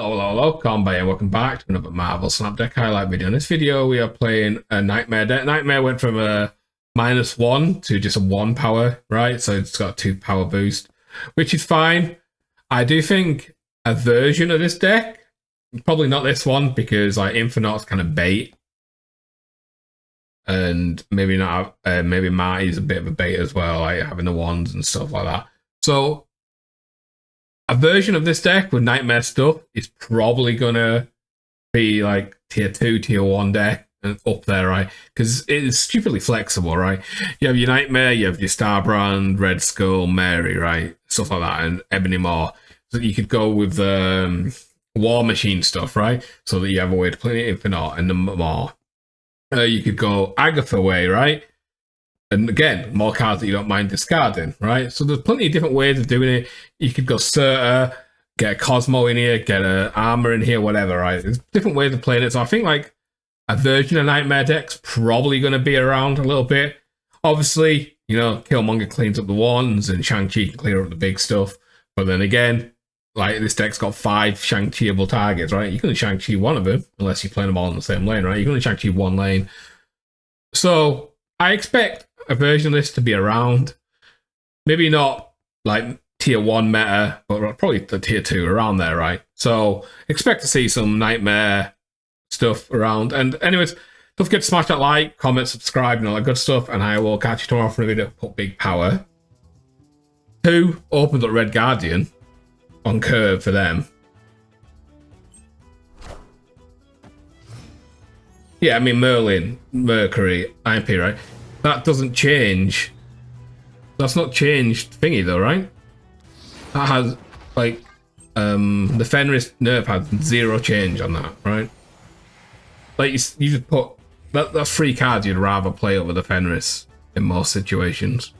Hello, Combat, and welcome back to another Marvel Snap Deck highlight video. In this video, we are playing a Nightmare deck. Nightmare went from a -1 to just a 1 power, right? So it's got a 2 power boost, which is fine. I do think a version of this deck, probably not this one, because like Infinite's kind of bait. And maybe not, maybe Marty's a bit of a bait as well, like having the wands and stuff like that. So a version of this deck with Nightmare stuff is probably gonna be like tier 2, tier 1 deck and up there, right? Because it is stupidly flexible, right? You have your Nightmare, you have your Starbrand, Red Skull, Mary, right? Stuff like that, and Ebony Maw. So you could go with War Machine stuff, right? So that you have a way to play Infinite and the Maw. You could go Agatha way, right? And again, more cards that you don't mind discarding, right? So there's plenty of different ways of doing it. You could go Surtur, get a Cosmo in here, get an Armor in here, whatever, right? There's different ways of playing it. So I think like a version of Nightmare deck's probably going to be around a little bit. Obviously, you know, Killmonger cleans up the wands and Shang-Chi can clear up the big stuff. But then again, like this deck's got 5 Shang-Chi-able targets, right? You can only Shang-Chi one of them, unless you're playing them all in the same lane, right? You can only Shang-Chi one lane. So I expect a version of this to be around. Maybe not like tier 1 meta, but probably the tier 2 around there, right? So expect to see some Nightmare stuff around. And anyways, don't forget to smash that like, comment, subscribe, and all that good stuff. And I will catch you tomorrow for a video. Put big power. 2 opens up Red Guardian on curve for them. Yeah, I mean Merlin, Mercury, IMP, right? That doesn't change. That's not changed thingy though, right? That has like the Fenris nerf had 0 change on that, right? Like you just put that's 3 cards you'd rather play over the Fenris in most situations.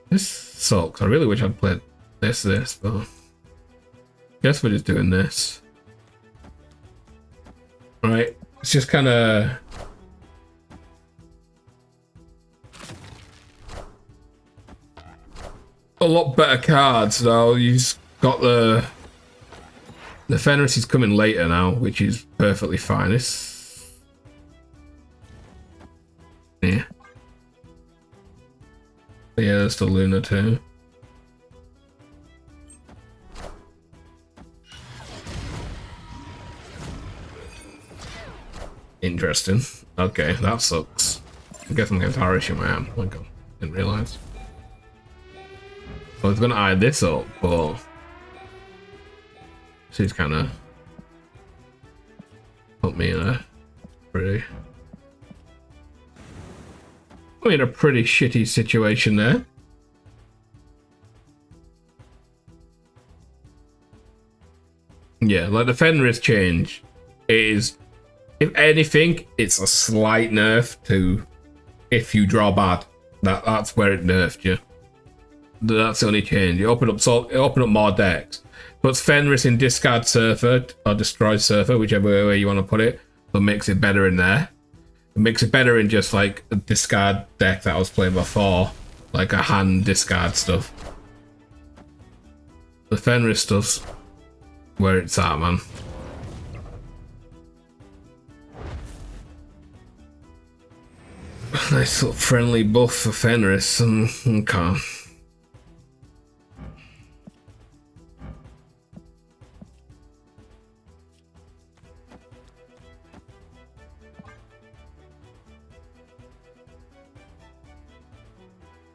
This sucks. I really wish I'd played this, but guess we're just doing this. Right? It's just kind of a lot better cards though. You've got the Fenris is coming later now, which is perfectly fine. It's yeah, there's the Luna too. Interesting. Okay, that sucks. I guess I'm going to Harish in my hand. Oh my god, didn't realise. I was going to eye this up, but she's kind of put me in a pretty shitty situation there. Yeah, like the Fenris change is, if anything, it's a slight nerf to if you draw bad. That's where it nerfed you. That's the only change. It opened up more decks. Puts Fenris in discard Surfer or destroy Surfer, whichever way you want to put it, but makes it better in there. It makes it better in just like a discard deck that I was playing before, like a hand discard stuff. The Fenris stuff's where it's at, man. Nice little friendly buff for Fenris. Okay.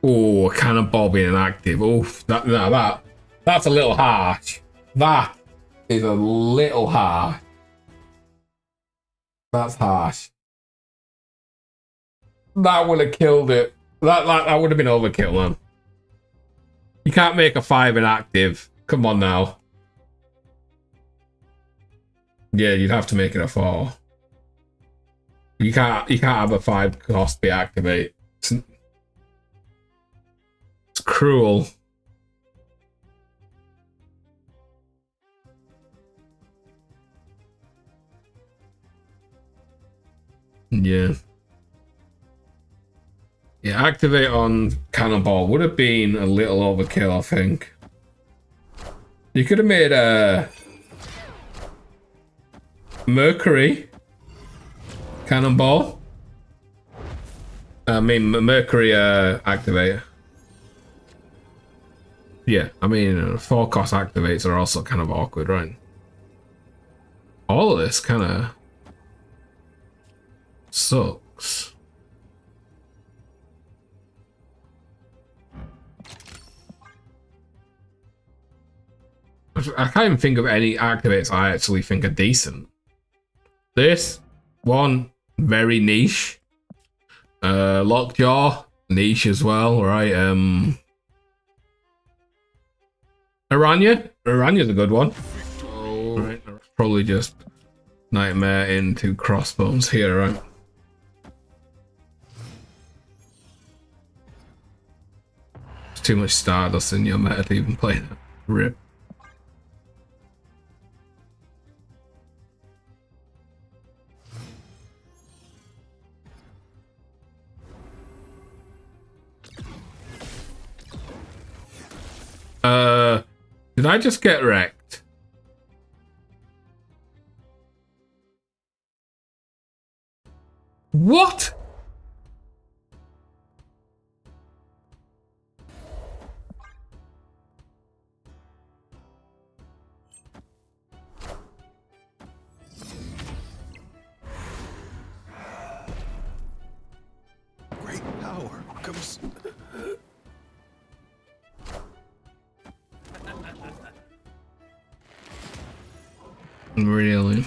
Oh, Cannonball being inactive. Oh, that's a little harsh. That is a little harsh. That's harsh. That would have killed it. That would have been overkill, man. You can't make a 5 inactive. Come on now. Yeah, you'd have to make it a 4. You can't have a 5 cost be activate. It's cruel. Yeah. Yeah, activate on Cannonball would have been a little overkill, I think. You could have made a Mercury. Cannonball. I mean, Mercury activator. Yeah, I mean, 4 cost activates are also kind of awkward, right? All of this kind of sucks. I can't even think of any activates I actually think are decent. This one, very niche. Lockjaw, niche as well, right? Aranya's a good one. Oh, right. Probably just Nightmare into Crossbones here, right? There's too much Stardust in your meta to even play that. Rip. Did I just get wrecked? What? Great power comes. Really?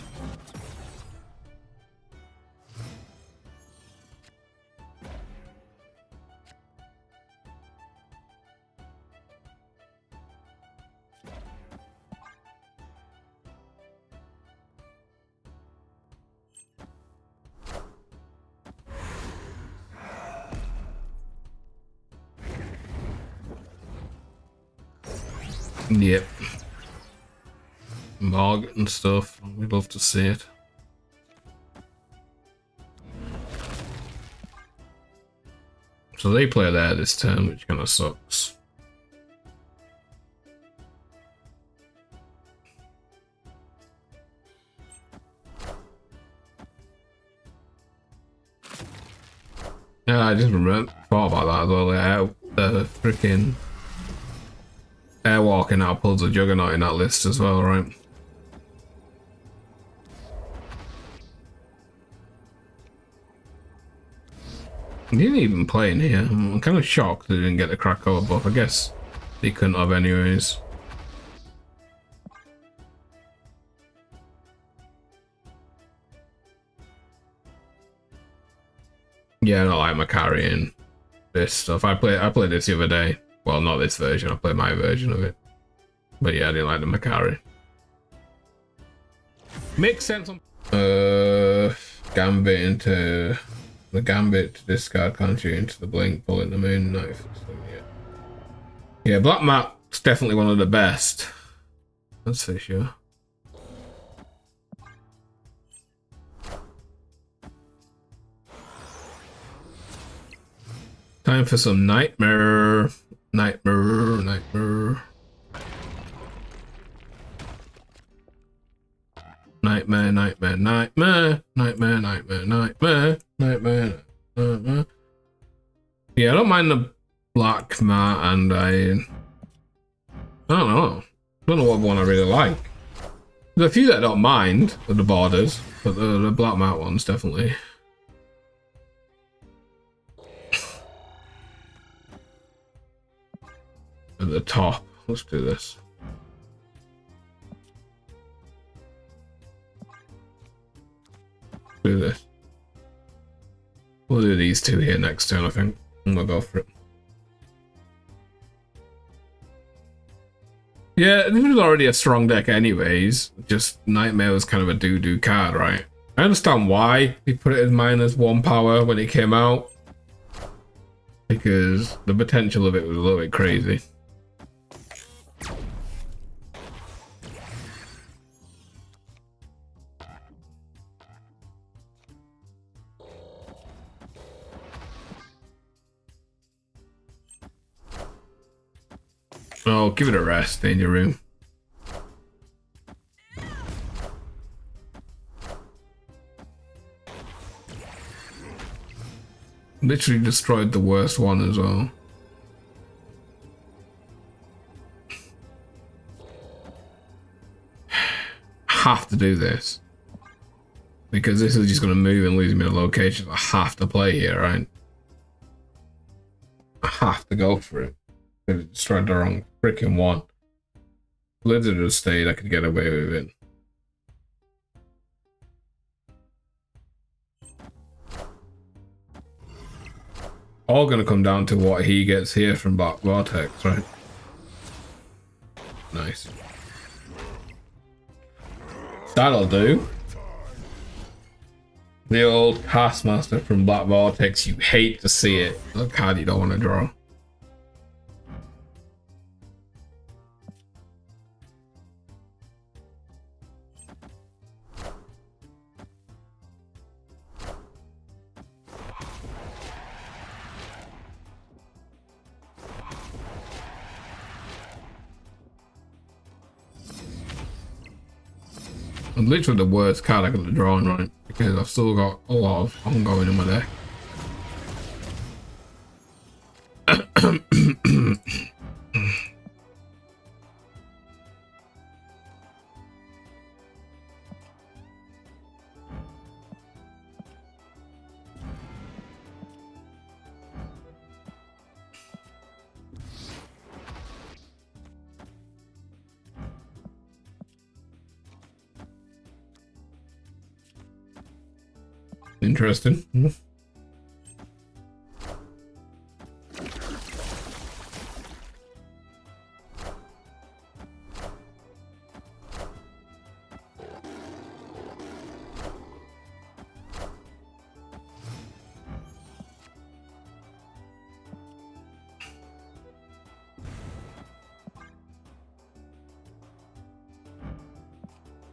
Yep. Margaret and stuff. We'd love to see it. So they play there this turn, which kind of sucks. Yeah, I just thought about that as well. The freaking Airwalking out pulls a Juggernaut in that list as well, right? He didn't even play in here. I'm kind of shocked they didn't get the Krakoa buff. I guess they couldn't have anyways. Yeah, I don't like my carrying this stuff. I played this the other day. Well, not this version. I played my version of it. But yeah, I didn't like the Macari. Makes sense. Gambit into the Gambit to discard country into the Blink, pulling the Moon Knife. So, yeah, Black Map's definitely one of the best. That's for sure. Time for some Nightmare. Nightmare. Nightmare, nightmare, nightmare, nightmare, nightmare, nightmare. Yeah, I don't mind the black mat, and I don't know. I don't know what one I really like. There's a few that I don't mind with the borders, but the black mat ones definitely. At the top, let's do this. Do this. We'll do these two here next turn, I think, and we'll go for it. Yeah, this was already a strong deck anyways. Just Nightmare was kind of a doo-doo card, right? I understand why he put it as -1 power when it came out, because the potential of it was a little bit crazy. Oh, give it a rest, stay in your room. Literally destroyed the worst one as well. Have to do this. Because this is just going to move and lose me the locations. I have to play here, right? I have to go for it. It destroyed the wrong freaking one. Blizzard had stayed, I could get away with it. All gonna come down to what he gets here from Black Vortex, right? Nice. That'll do. The old Taskmaster from Black Vortex, you hate to see it. A card you don't want to draw. I'm literally the worst card I could have drawn, right? Because I've still got a lot of ongoing in my deck. Interesting.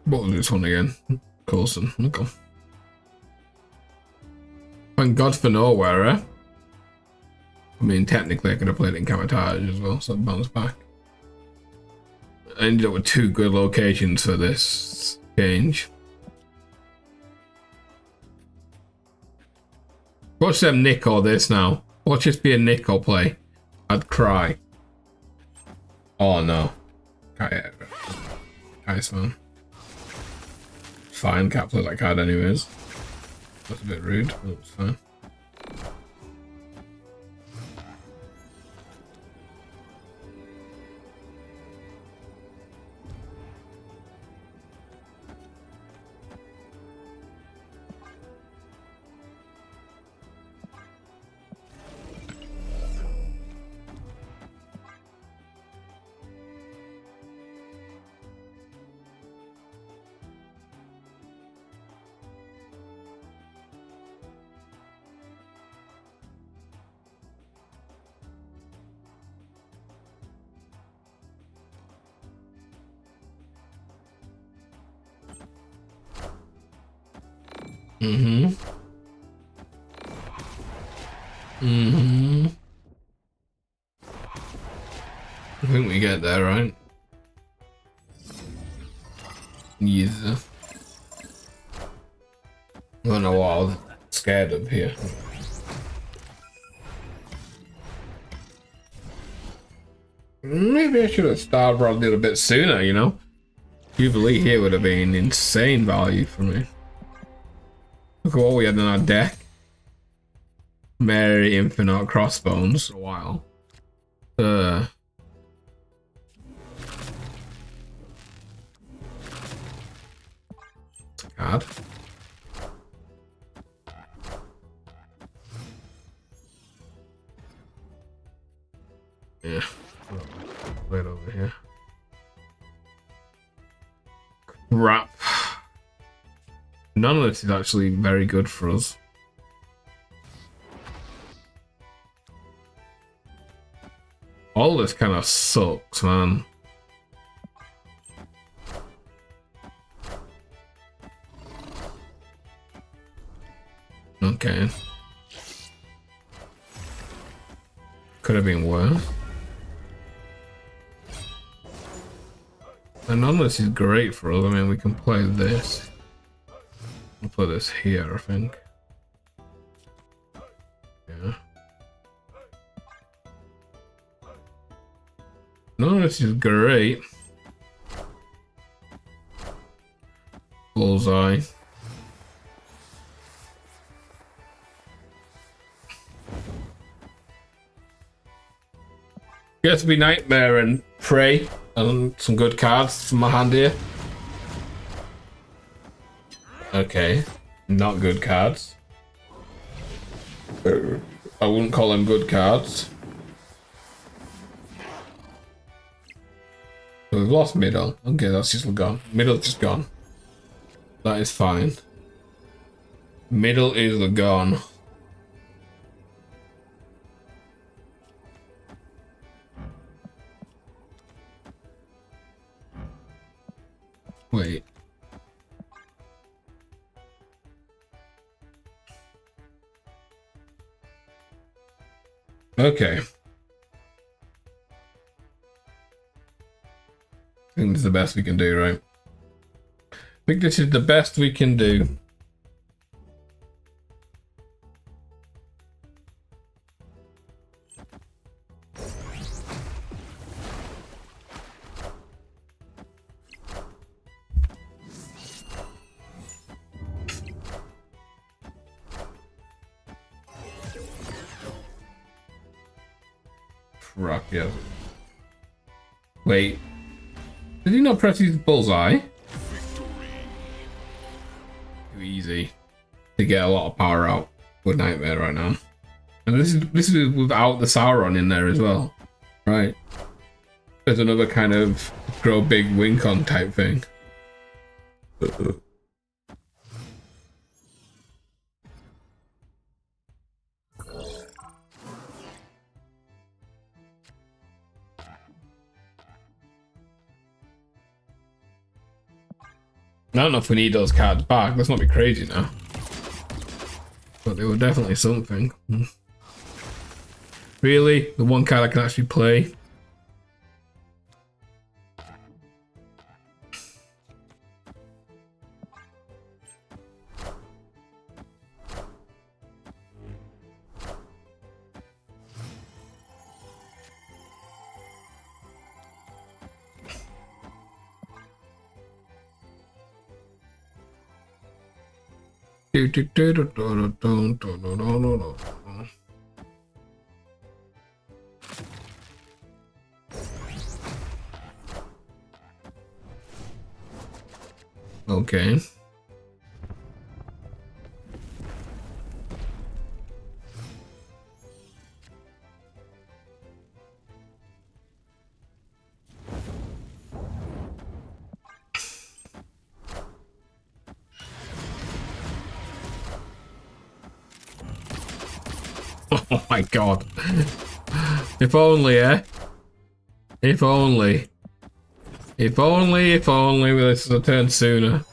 What was this one again? Coulson. Okay. Thank God for nowhere, eh? I mean, technically I could have played it in Camotage as well, so I bounced back. I ended up with 2 good locations for this change. Watch them nick all this now. Watch this be a nickel play. I'd cry. Oh no. Nice man. Fine, can't play that card anyways. That's a bit rude, but it's fine. I think we get there, right? Yes. I don't know what I was scared of here. Maybe I should have started a little bit sooner, you know? Jubilee here would have been insane value for me. Look at what we had in our deck. Mary Infinite Crossbones for a while. Card. Yeah. Right over here. Crap. None of this is actually very good for us. All this kind of sucks, man. Okay. Could have been worse. And none of this is great for us. I mean, we can play this. We'll play this here, I think. Yeah. No, this is great. Bullseye. Gets to be Nightmare and Prey and some good cards from my hand here. Okay, not good cards. I wouldn't call them good cards. So we've lost middle. Okay, that's just gone. Middle's just gone. That is fine. Middle is gone. Wait. Okay. I think this is the best we can do, right? I think this is the best we can do. Rocket. Wait. Did he not press his bullseye? Too easy to get a lot of power out with Nightmare right now. And this is without the Sauron in there as well. Right. There's another kind of grow big wink on type thing. I don't know if we need those cards back. Let's not be crazy now. But they were definitely something. Really? The one card I can actually play? Okay. Oh my god. If only, eh? If only. If only this was a turn sooner.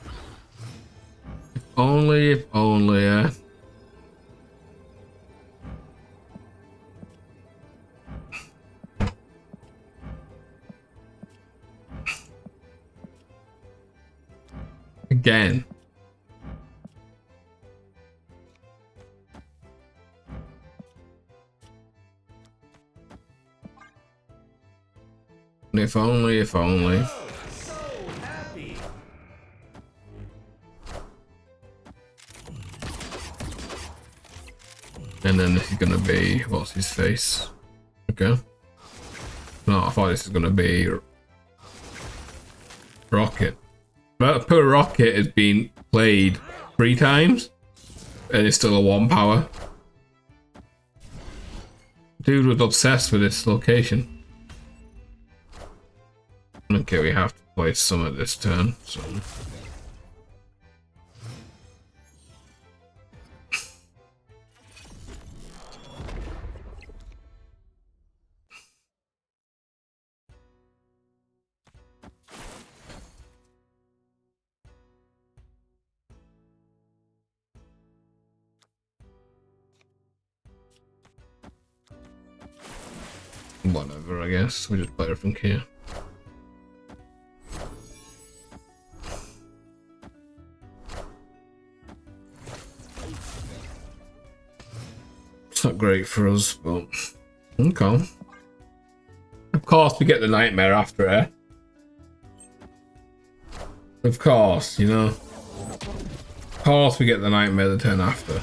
If only, eh? Again. If only, if only. And then this is gonna be, what's his face? Okay. No, I thought this was gonna be Rocket. But poor Rocket has been played 3 times and it's still a 1 power. Dude was obsessed with this location. Okay, we have to play some at this turn, so. Whatever, I guess. We just play it from here. It's not great for us, but okay. Of course, we get the nightmare after it. Of course, you know. Of course, we get the nightmare the turn after.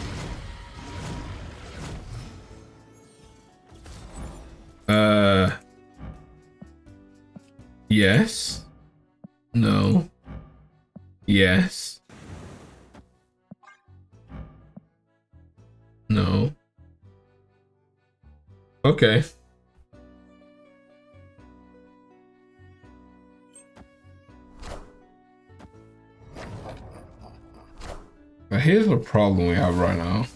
Yes. No. Yes. No. Okay. But here's the problem we have right now.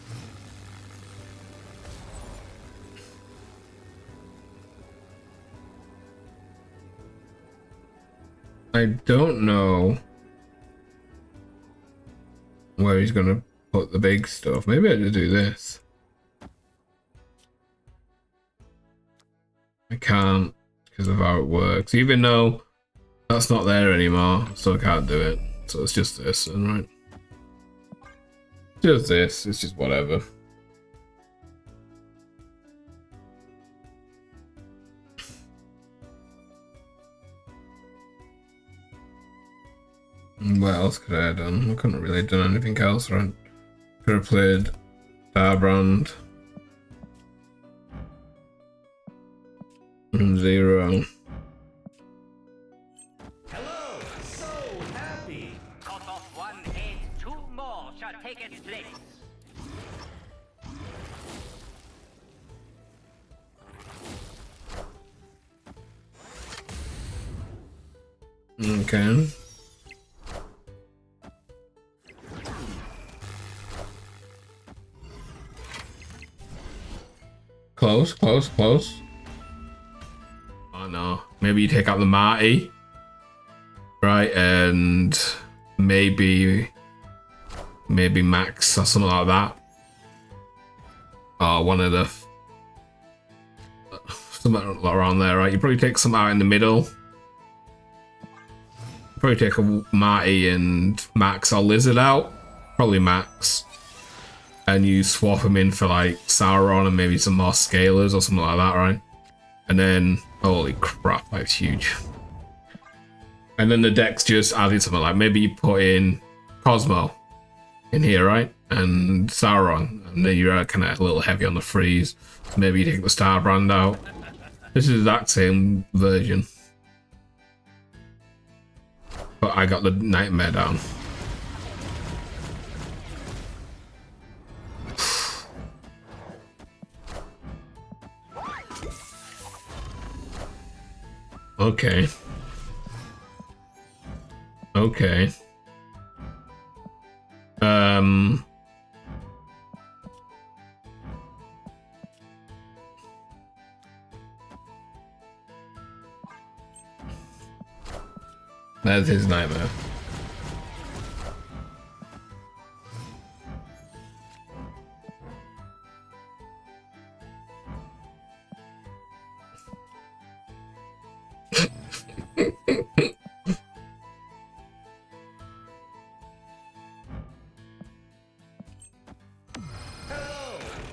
I don't know where he's gonna put the big stuff. Maybe I just do this. I can't because of how it works, even though that's not there anymore, so I can't do it. So it's just this, and right? Just this, it's just whatever. What else could I have done? I couldn't really have done anything else, right? Could have played Starbrand. And 0. Hello, so happy. Cut off one head, 2 more shall take its place. Okay. Close, close, close. Oh no. Maybe you take out the Marty. Right, and maybe Max or something like that. Or one of the something around there, right? You probably take some out in the middle. Probably take a Marty and Max or Lizard out. Probably Max. And you swap them in for like Sauron and maybe some more Scalers or something like that, right? And then, holy crap, that's huge. And then the deck's just added something like, maybe you put in Cosmo in here, right? And Sauron. And then you're kind of a little heavy on the freeze. So maybe you take the Starbrand out. This is the exact same version. But I got the Nightmare down. Okay. Okay. That's his nightmare.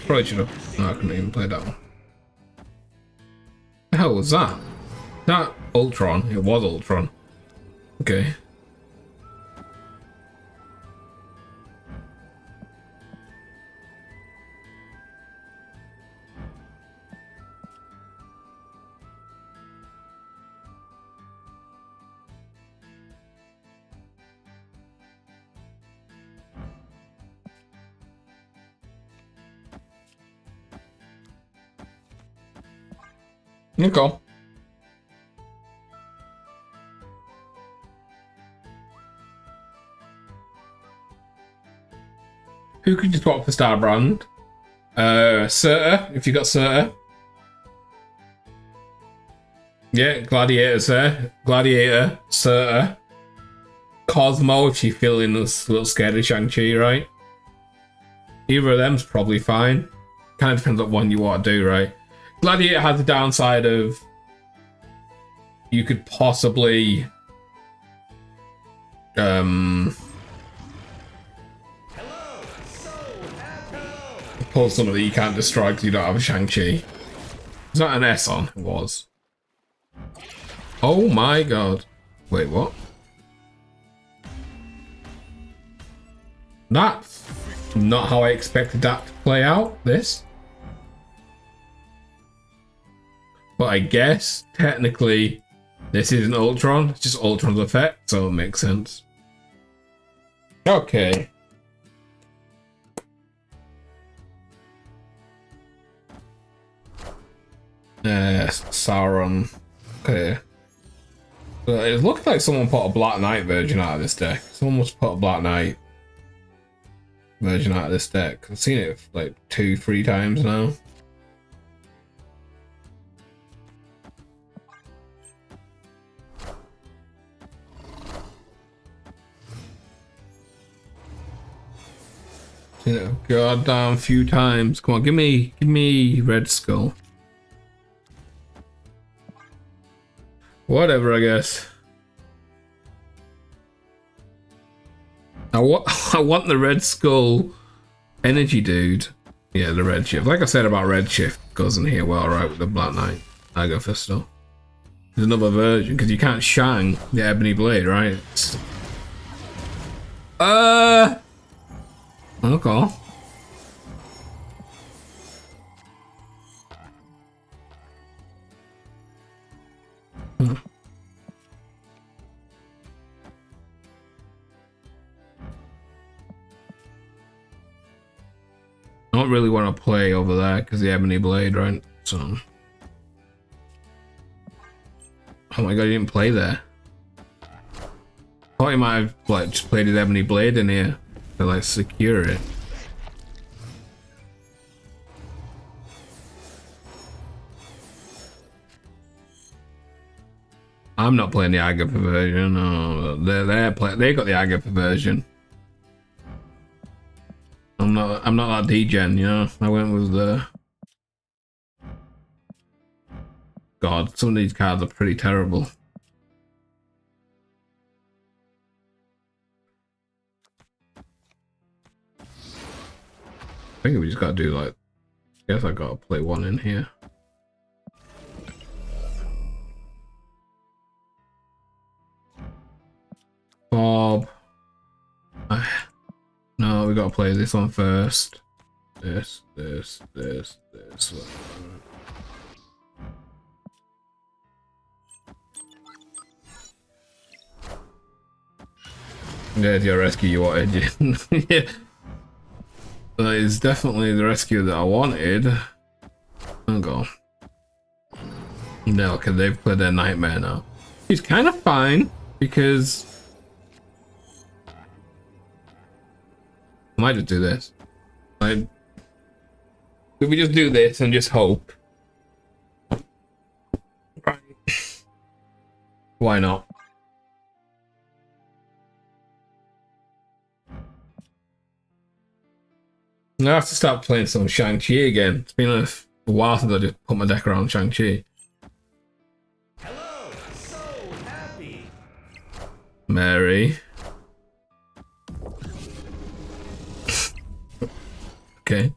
Probably should have. No, I couldn't even play that one. The hell was that? That Ultron. It was Ultron. Okay. Okay. Who could you swap for Starbrand? Surtur, if you got Surtur. Yeah, Gladiator's there. Gladiator, Surtur. Cosmo, if you're feeling a little scared of Shang-Chi, right? Either of them's probably fine. Kind of depends on what one you want to do, right? Gladiator has the downside of you could possibly pull something that you can't destroy because you don't have a Shang-Chi. It's not an S on. It was. Oh my god. Wait, what? That's not how I expected that to play out, this. But I guess, technically, this isn't Ultron. It's just Ultron's effect, so it makes sense. Okay. Sauron. Okay. So it looks like someone put a Black Knight version out of this deck. Someone must put a Black Knight version out of this deck. I've seen it like 2-3 times now. Seen it a goddamn few times. Come on, give me Red Skull. Whatever, I guess. I want the Red Skull energy dude. Yeah, the Red Shift. Like I said about Red Shift, goes in here well right with the Black Knight. I go for still. There's another version because you can't shang the Ebony Blade, right? Okay. I don't really want to play over there because the Ebony Blade, right? So, oh my god, you didn't play there. I thought you might have like just played his Ebony Blade in here to like secure it. I'm not playing the Agatha version. No, they got the Agatha version. I'm not that degen, you know. I went with the. God, some of these cards are pretty terrible. I think we just gotta do like. I guess I gotta play one in here. Bob. No, we gotta play this one first. This. There's your rescue you wanted. Yeah. That is definitely the rescue that I wanted. Oh god. No, okay, they've played their Nightmare now. He's kind of fine because I might just do this. Like, if we just do this and just hope. Right. Why not? I have to start playing some Shang-Chi again. It's been a while since I just put my deck around Shang-Chi. Hello, so happy. Mary. Okay.